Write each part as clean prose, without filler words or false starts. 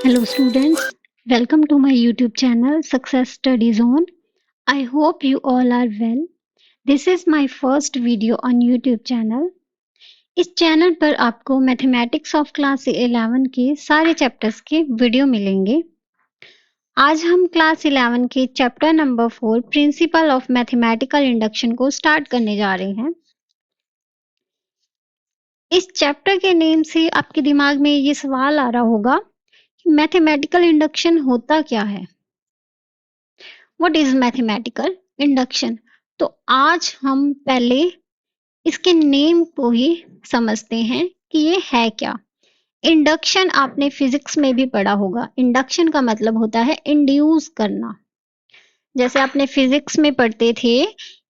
Hello, students. Welcome to my YouTube channel, Success Study Zone. I hope you all are well. This is my first video on YouTube channel. इस channel पर आपको mathematics of class 11 के सारे chapters के video मिलेंगे। आज हम class 11 के chapter number 4 principle of mathematical induction को स्टार्ट करने जा रहे हैं। इस चैप्टर के नेम से आपके दिमाग में ये सवाल आ रहा होगा कि मैथमेटिकल इंडक्शन होता क्या है। What is mathematical induction? तो आज हम पहले इसके नेम को ही समझते हैं कि ये है क्या। इंडक्शन आपने फिजिक्स में भी पढ़ा होगा। इंडक्शन का मतलब होता है इंड्यूस करना। जैसे आपने फिजिक्स में पढ़ते थे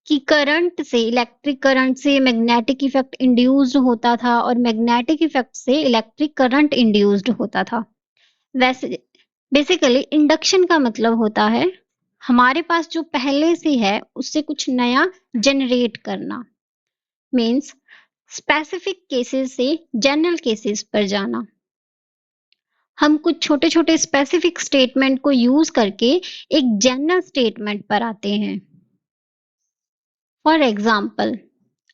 कि करंट से, इलेक्ट्रिक करंट से मैग्नेटिक इफेक्ट इंड्यूस्ड होता था और मैग्नेटिक इफेक्ट से इलेक्ट्रिक करंट इंड्यूस्ड होता था। वैसे बेसिकली इंडक्शन का मतलब होता है हमारे पास जो पहले से है उससे कुछ नया जनरेट करना। मीन्स स्पेसिफिक केसेस से जनरल केसेस पर जाना। हम कुछ छोटे छोटे स्पेसिफिक स्टेटमेंट को यूज करके एक जनरल स्टेटमेंट पर आते हैं। फॉर एग्जाम्पल,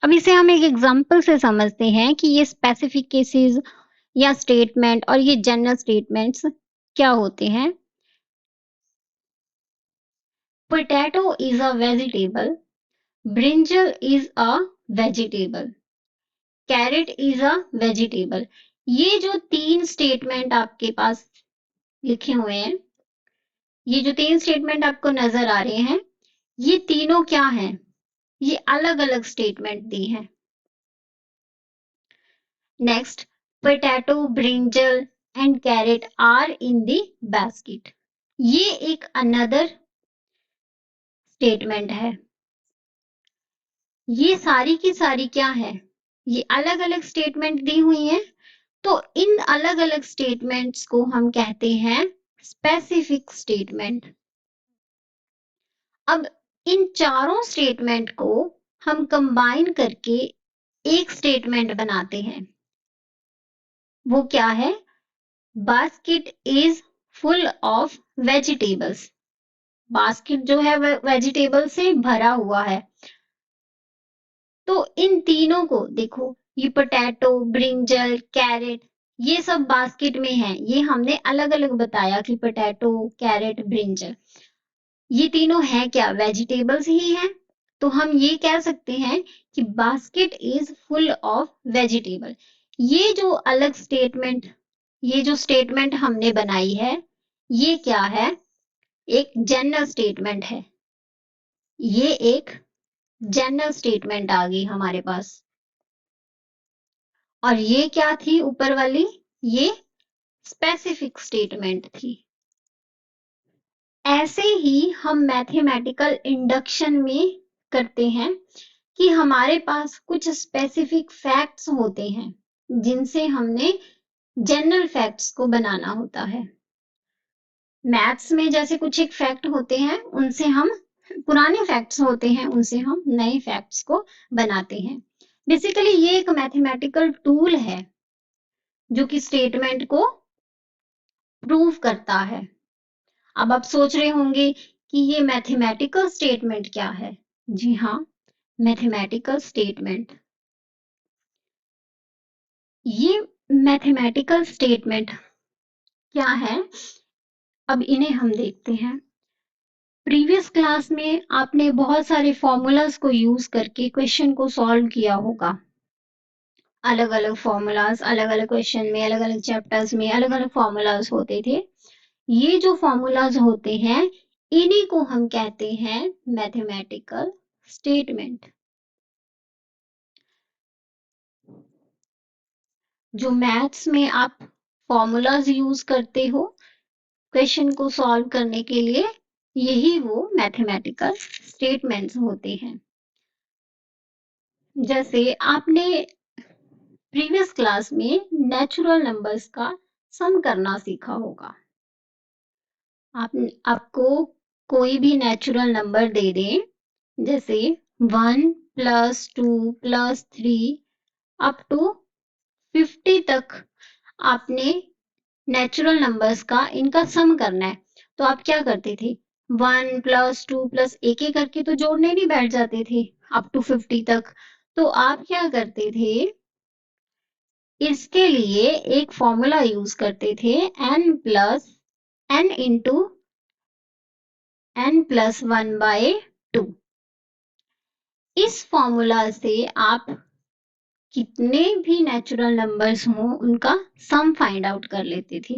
अब इसे हम एक एग्जाम्पल से समझते हैं कि ये स्पेसिफिक केसेस या स्टेटमेंट और ये जनरल स्टेटमेंट्स क्या होते हैं। Potato is a vegetable, brinjal is a vegetable, carrot is a vegetable. ये जो तीन स्टेटमेंट आपके पास लिखे हुए हैं, ये जो तीन स्टेटमेंट आपको नजर आ रहे हैं, ये तीनों क्या हैं? ये अलग अलग स्टेटमेंट दी हैं। Next, potato, brinjal and carrot are in the basket. ये एक अनदर स्टेटमेंट है। ये सारी की सारी क्या है? ये अलग अलग स्टेटमेंट दी हुई हैं। तो इन अलग अलग स्टेटमेंट्स को हम कहते हैं स्पेसिफिक स्टेटमेंट। अब इन चारों स्टेटमेंट को हम कंबाइन करके एक स्टेटमेंट बनाते हैं। वो क्या है? Basket is full of vegetables. Basket जो है वेजिटेबल से भरा हुआ है। तो इन तीनों को देखो, ये पोटैटो, ब्रिंजल, कैरेट, ये सब बास्केट में है। ये हमने अलग अलग बताया कि पोटैटो, कैरेट, ब्रिंजल, ये तीनों है क्या? वेजिटेबल्स ही हैं। तो हम ये कह सकते हैं कि basket is full of vegetable. ये जो अलग स्टेटमेंट, ये जो स्टेटमेंट हमने बनाई है, ये क्या है? एक जनरल स्टेटमेंट है। ये एक जनरल स्टेटमेंट आ गई हमारे पास। और ये क्या थी ऊपर वाली? ये स्पेसिफिक स्टेटमेंट थी। ऐसे ही हम मैथमेटिकल इंडक्शन में करते हैं कि हमारे पास कुछ स्पेसिफिक फैक्ट्स होते हैं जिनसे हमने जनरल फैक्ट्स को बनाना होता है। मैथ्स में जैसे कुछ एक फैक्ट होते हैं, उनसे हम पुराने फैक्ट्स होते हैं, उनसे हम नए फैक्ट्स को बनाते हैं। बेसिकली ये एक मैथमेटिकल टूल है जो कि स्टेटमेंट को प्रूव करता है। अब आप सोच रहे होंगे कि ये मैथमेटिकल स्टेटमेंट क्या है? जी हाँ, मैथमेटिकल स्टेटमेंट। ये मैथमेटिकल स्टेटमेंट क्या है? अब इन्हें हम देखते हैं। प्रीवियस क्लास में आपने बहुत सारे फॉर्मूलाज को यूज करके क्वेश्चन को सॉल्व किया होगा। अलग अलग फॉर्मूलाज, अलग अलग क्वेश्चन में, अलग अलग चैप्टर्स में अलग अलग फॉर्मूलाज होते थे। ये जो फॉर्मूलाज होते हैं, इन्हीं को हम कहते हैं मैथमेटिकल स्टेटमेंट। जो मैथ्स में आप फॉर्मूलाज यूज करते हो क्वेश्चन को सॉल्व करने के लिए, यही वो मैथमेटिकल स्टेटमेंट्स होते हैं। जैसे आपने प्रीवियस क्लास में नेचुरल नंबर्स का सम करना सीखा होगा। आपको कोई भी नेचुरल नंबर दे दें, जैसे 1 + 2 + 3 अप टू 50 तक आपने नेचुरल नंबर्स का इनका सम करना है, तो आप क्या करते थे, 1 + 2 + एक एक करके तो जोड़ने नहीं बैठ जाते थे अप टू 50 तक। तो आप क्या करते थे, इसके लिए एक फॉर्मूला यूज करते थे, n + n + 1/2। इस फॉर्मूला से आप कितने भी नेचुरल नंबर्स हों उनका सम फाइंड आउट कर लेते थे।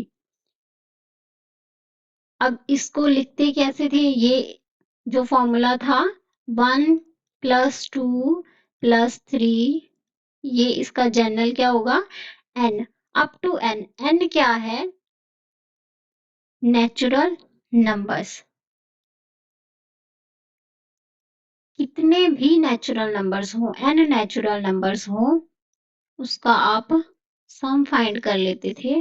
अब इसको लिखते कैसे थे, ये जो फॉर्मूला था 1 + 2 + 3, ये इसका जनरल क्या होगा, n up to n। n क्या है, नेचुरल नंबर्स। कितने भी नेचुरल नंबर्स हो, n नेचुरल नंबर्स हो, उसका आप सम फाइंड कर लेते थे,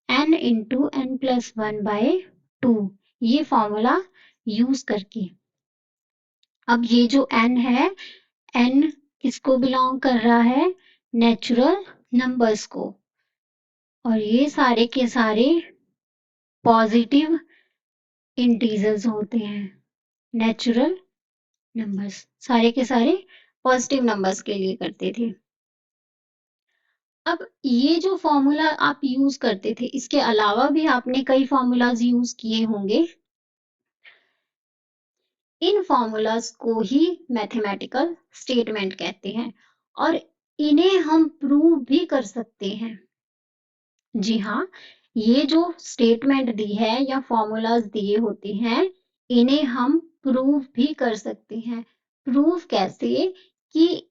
n × n + 1/2, ये फॉर्मूला यूज करके। अब ये जो n है, n किसको बिलोंग कर रहा है, नेचुरल नंबर्स को, और ये सारे के सारे पॉजिटिव इंटीजर्स होते हैं। नेचुरल नंबर्स सारे के सारे पॉजिटिव नंबर्स के लिए करते थे। अब ये जो फॉर्मूला आप यूज करते थे, इसके अलावा भी आपने कई फॉर्मूलाज यूज किए होंगे। इन फॉर्मूलाज को ही मैथमेटिकल स्टेटमेंट कहते हैं, और इन्हें हम प्रूव भी कर सकते हैं। जी हाँ, ये जो स्टेटमेंट दी है या फॉर्मूलाज दिए होते हैं, इन्हें हम प्रूव भी कर सकते हैं। प्रूव कैसे, कि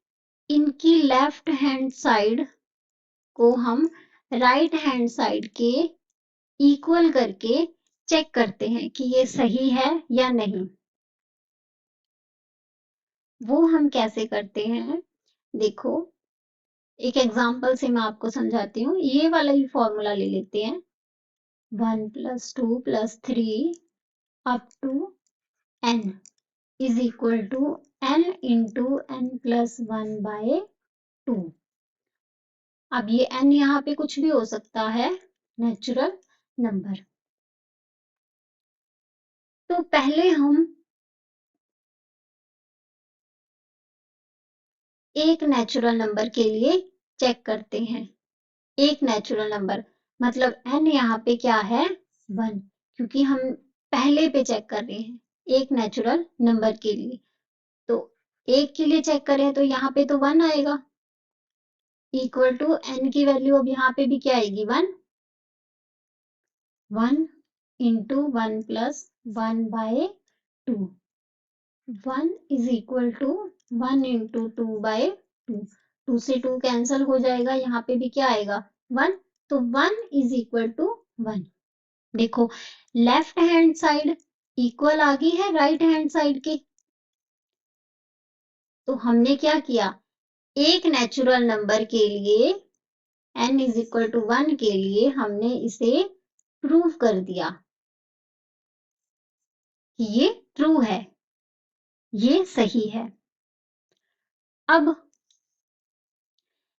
इनकी लेफ्ट हैंड साइड को हम राइट हैंड साइड के इक्वल करके चेक करते हैं कि ये सही है या नहीं। वो हम कैसे करते हैं, देखो एक एग्जांपल से मैं आपको समझाती हूँ। ये वाला ही फॉर्मूला ले लेते हैं, 1 + 2 + 3 up to n is equal to n × n + 1/2। अब ये n यहाँ पे कुछ भी हो सकता है, नेचुरल नंबर। तो पहले हम एक नेचुरल नंबर के लिए चेक करते हैं। एक नेचुरल नंबर मतलब n यहाँ पे क्या है, 1, क्योंकि हम पहले पे चेक कर रहे हैं एक नेचुरल नंबर के लिए। तो एक के लिए चेक करें तो यहाँ पे तो 1 आएगा, इक्वल टू n की वैल्यू अब यहाँ पे भी क्या आएगी, 1। 1 × 1 + 1/2, 1 इज इक्वल टू 1 × 2/2। 2 से 2 कैंसल हो जाएगा, यहाँ पे भी क्या आएगा, 1। तो 1 इज इक्वल टू 1। देखो लेफ्ट हैंड साइड इक्वल आ गई है राइट हैंड साइड के। तो हमने क्या किया, एक नेचुरल नंबर के लिए n इज इक्वल टू 1 के लिए हमने इसे प्रूव कर दिया कि ये ट्रू है, ये सही है। अब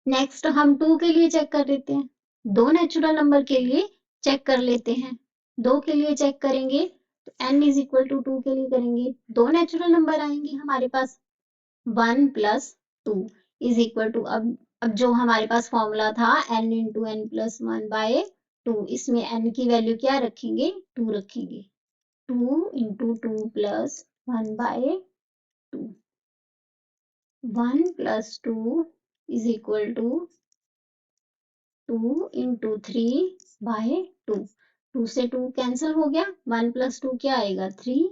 नेक्स्ट हम 2 के लिए चेक कर लेते हैं, दो नेचुरल नंबर के लिए चेक कर लेते हैं। 2 के लिए चेक करेंगे तो n इज इक्वल टू 2 के लिए करेंगे, दो नेचुरल नंबर आएंगे हमारे पास, 1 + 2 इज इक्वल टू, अब जो हमारे पास फॉर्मूला था n × n + 1/2, इसमें n की वैल्यू क्या रखेंगे, 2 रखेंगे। 2 × 2 + 1/2, 1 + 2 इज इक्वल टू 2 × 3/2। 2 से 2 कैंसिल हो गया, 1 + 2 क्या आएगा, 3,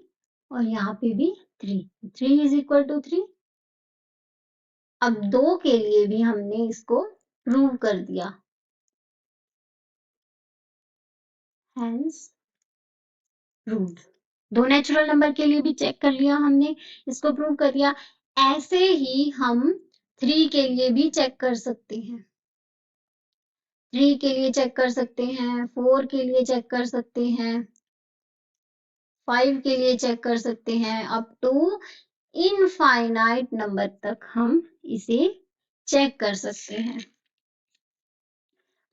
और यहाँ पे भी 3, 3 इज इक्वल टू 3। अब 2 के लिए भी हमने इसको प्रूव कर दिया, हेंस प्रूव्ड। दो नेचुरल नंबर के लिए भी चेक कर लिया हमने, इसको प्रूव कर दिया। ऐसे ही हम 3 के लिए भी चेक कर सकते हैं, 3 के लिए चेक कर सकते हैं, 4 के लिए चेक कर सकते हैं, 5 के लिए चेक कर सकते हैं, अप टू इनफाइनाइट नंबर तक हम इसे चेक कर सकते हैं।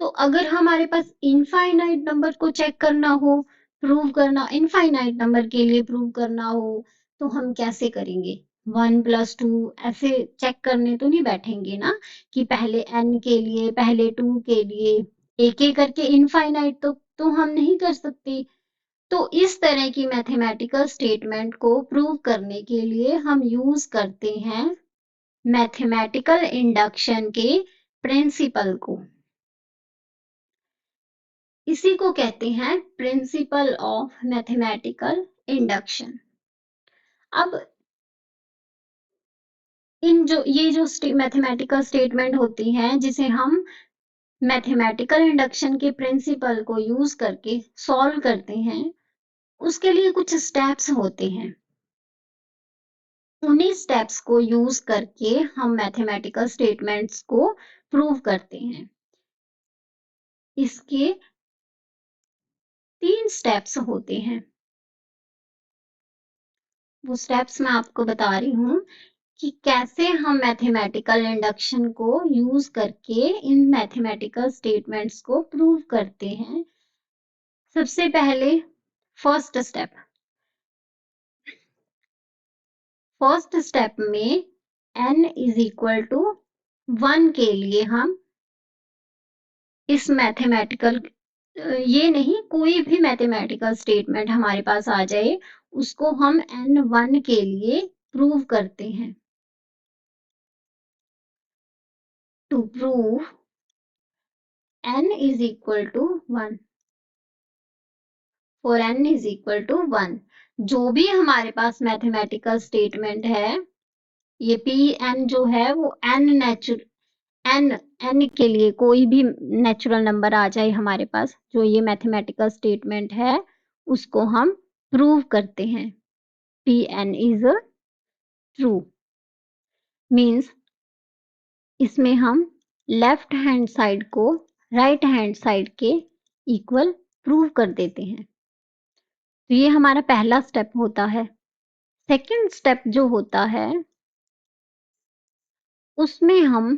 तो अगर हमारे पास इनफाइनाइट नंबर को चेक करना हो, प्रूव करना, इनफाइनाइट नंबर के लिए प्रूव करना हो, तो हम कैसे करेंगे? 1+2 ऐसे चेक करने तो नहीं बैठेंगे ना, कि पहले n के लिए, पहले 2 के लिए, एक एक करके इनफाइनाइट तो हम नहीं कर सकते। तो इस तरह की मैथमेटिकल स्टेटमेंट को प्रूव करने के लिए हम यूज करते हैं मैथमेटिकल इंडक्शन के प्रिंसिपल को। इसी को कहते हैं प्रिंसिपल ऑफ मैथमेटिकल इंडक्शन। अब ये जो मैथमेटिकल स्टेटमेंट होती हैं, जिसे हम मैथमेटिकल इंडक्शन के प्रिंसिपल को यूज करके सॉल्व करते हैं, उसके लिए कुछ स्टेप्स होते हैं। उन्हीं स्टेप्स को यूज करके हम मैथमेटिकल स्टेटमेंट्स को प्रूव करते हैं। इसके 3 स्टेप्स होते हैं। वो स्टेप्स मैं आपको बता रही हूँ कि कैसे हम मैथमेटिकल इंडक्शन को यूज करके इन मैथमेटिकल स्टेटमेंट्स को प्रूव करते हैं। सबसे पहले फर्स्ट स्टेप में n इज इक्वल टू 1 के लिए हम इस मैथमेटिकल, ये नहीं, कोई भी मैथमेटिकल स्टेटमेंट हमारे पास आ जाए, उसको हम n1 के लिए प्रूव करते हैं। To prove n is equal to 1, for n is equal to 1, जो भी हमारे पास मैथमेटिकल स्टेटमेंट है, ये Pn जो है वो n के लिए कोई भी नेचुरल नंबर आ जाए हमारे पास, जो ये मैथमेटिकल स्टेटमेंट है, उसको हम प्रूव करते हैं। Pn is ट्रू, मीन्स इसमें हम लेफ्ट हैंड साइड को राइट हैंड साइड के इक्वल प्रूव कर देते हैं। तो ये हमारा पहला स्टेप होता है। सेकंड स्टेप जो होता है, उसमें हम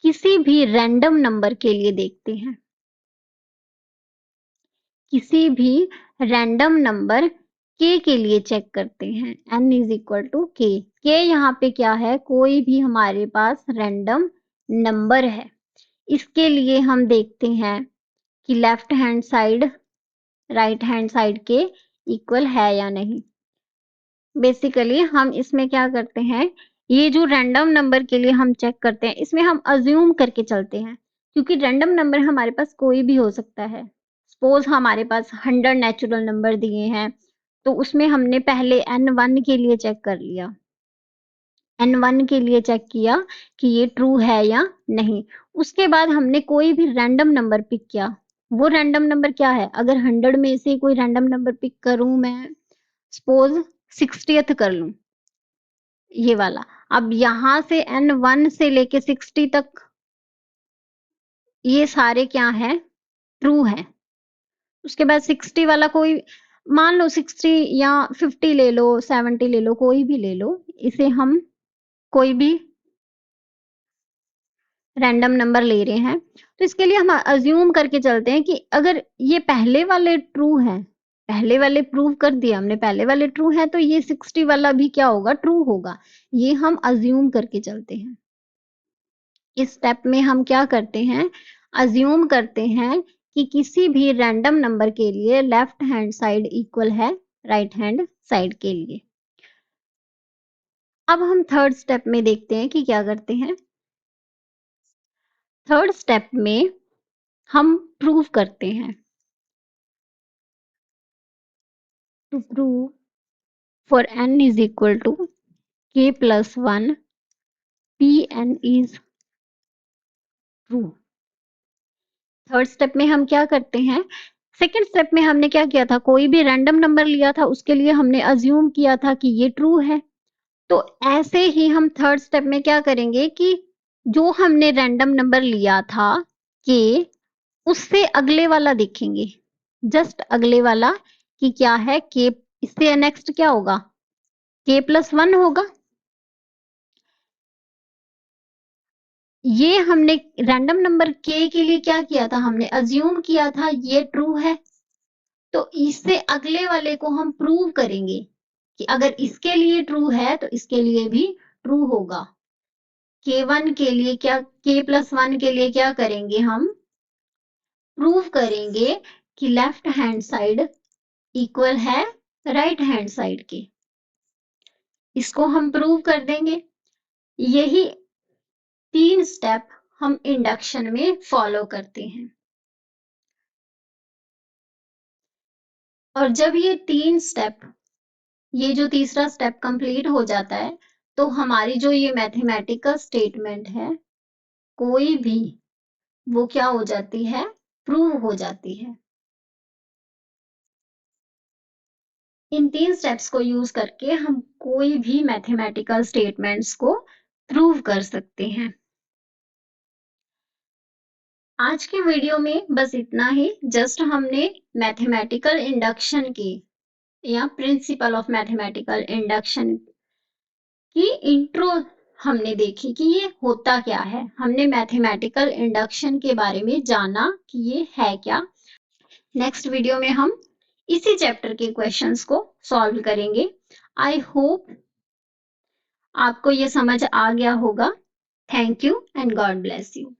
किसी भी रैंडम नंबर के लिए देखते हैं। किसी भी रैंडम नंबर k के लिए चेक करते हैं। n is equal to k। k यहाँ पे क्या है? कोई भी हमारे पास रैंडम नंबर है। इसके लिए हम देखते हैं कि left hand side right hand side के इक्वल है या नहीं। बेसिकली हम इसमें क्या करते हैं, ये जो रैंडम नंबर के लिए हम चेक करते हैं, इसमें हम अज्यूम करके चलते हैं, क्योंकि रैंडम नंबर हमारे पास कोई भी हो सकता है। सपोज हमारे पास 100 नेचुरल नंबर दिए हैं, तो उसमें हमने पहले n1 के लिए चेक कर लिया, n1 के लिए चेक किया कि ये ट्रू है या नहीं। उसके बाद हमने कोई भी रैंडम नंबर पिक किया। वो रैंडम नंबर क्या है? अगर 100 में से कोई रैंडम नंबर पिक करूं, मैं सपोज 60th कर लूं, ये वाला। अब यहां से n1 से लेके 60 तक ये सारे क्या है? ट्रू है। उसके बाद 60 वाला कोई, मान लो 60 या 50 ले लो, 70 ले लो, कोई भी ले लो, इसे हम कोई भी रैंडम नंबर ले रहे हैं, तो इसके लिए हम अज्यूम करके चलते हैं कि अगर ये पहले वाले ट्रू हैं, पहले वाले प्रूव कर दिया हमने, पहले वाले ट्रू है, तो ये 60 वाला भी क्या होगा? ट्रू होगा। ये हम अज्यूम करके चलते हैं। इस स्टेप में हम क्या करते हैं? अज्यूम करते हैं कि किसी भी रैंडम नंबर के लिए लेफ्ट हैंड साइड इक्वल है राइट हैंड साइड के लिए। अब हम थर्ड स्टेप में देखते हैं कि क्या करते हैं। थर्ड स्टेप में हम प्रूव करते हैं। To prove for n is equal to k plus 1 Pn is true. Third step में हम क्या करते हैं? सेकेंड स्टेप में हमने क्या किया था? कोई भी रैंडम नंबर लिया था, उसके लिए हमने अज्यूम किया था कि ये ट्रू है। तो ऐसे ही हम थर्ड स्टेप में क्या करेंगे कि जो हमने रैंडम नंबर लिया था कि उससे अगले वाला देखेंगे, जस्ट अगले वाला, कि क्या है के, इससे नेक्स्ट क्या होगा? k प्लस 1 होगा। ये हमने रैंडम नंबर k के लिए क्या किया था, हमने अज्यूम किया था ये ट्रू है, तो इससे अगले वाले को हम प्रूव करेंगे कि अगर इसके लिए ट्रू है तो इसके लिए भी ट्रू होगा। k1 के लिए क्या, k+1 के लिए क्या करेंगे, हम प्रूव करेंगे कि लेफ्ट हैंड साइड इक्वल है राइट हैंड साइड के। इसको हम प्रूव कर देंगे। यही 3 स्टेप हम इंडक्शन में फॉलो करते हैं। और जब ये 3 स्टेप, ये जो तीसरा स्टेप कंप्लीट हो जाता है, तो हमारी जो ये मैथमेटिकल स्टेटमेंट है कोई भी, वो क्या हो जाती है, प्रूव हो जाती है। इन 3 स्टेप्स को यूज करके हम कोई भी मैथमेटिकल स्टेटमेंट्स को प्रूव कर सकते हैं। आज के वीडियो में बस इतना ही। जस्ट हमने मैथमेटिकल इंडक्शन की या प्रिंसिपल ऑफ मैथमेटिकल इंडक्शन की इंट्रो हमने देखी कि ये होता क्या है। हमने मैथमेटिकल इंडक्शन के बारे में जाना कि ये है क्या। नेक्स्ट वीडियो में हम इसी चैप्टर के क्वेश्चंस को सॉल्व करेंगे। आई होप आपको ये समझ आ गया होगा। Thank you and God bless you.